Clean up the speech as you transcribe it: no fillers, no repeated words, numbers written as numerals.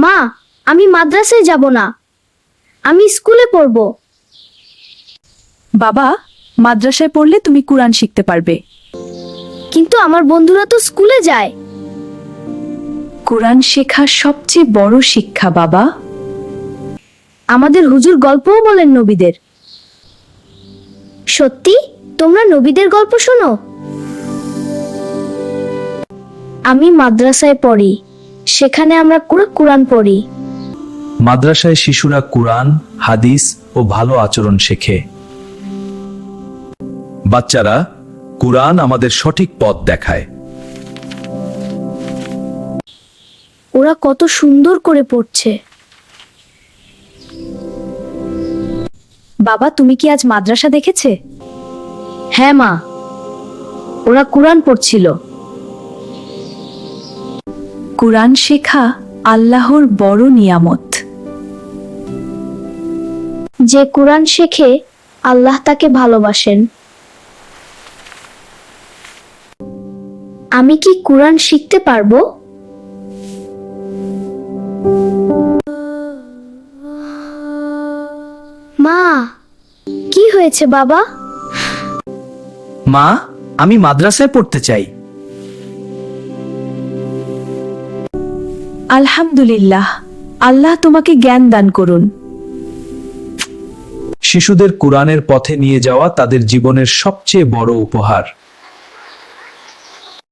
মা, আমি মাদ্রাসায় যাব না, আমি স্কুলে পড়ব। বাবা, মাদ্রাসায় পড়লে তুমি কুরআন শিখতে পারবে। কিন্তু আমার বন্ধুরা তো স্কুলে যায়। কুরআন শেখা সবচেয়ে বড় শিক্ষা বাবা। আমাদের হুজুর গল্পও বলেন নবীদের। সত্যি? তোমরা নবীদের গল্প শোনো? আমি মাদ্রাসায় পড়ি, সেখানে আমরা কুরআন পড়ি। মাদ্রাসায় শিশুরা কুরআন, হাদিস ও ভালো আচরণ শেখে। বাচ্চারা, কুরআন আমাদের সঠিক পথ দেখায়। ওরা কত সুন্দর করে পড়ছে। বাবা, তুমি কি আজ মাদ্রাসা দেখেছে? হ্যাঁ মা, ওরা কুরআন পড়ছিল। কুরআন শেখা আল্লাহর বড় নিয়ামত। যে কুরআন শেখে, আল্লাহ তাকে ভালোবাসেন। আমি কি কুরআন শিখতে পারবো? মা, কি হয়েছে বাবা? মা, আমি মাদ্রাসায় পড়তে চাই। আলহামদুলিল্লাহ, আল্লাহ তোমাকে জ্ঞান দান করুন। শিশুদের কুরআনের পথে নিয়ে যাওয়া তাদের জীবনের সবচেয়ে বড় উপহার।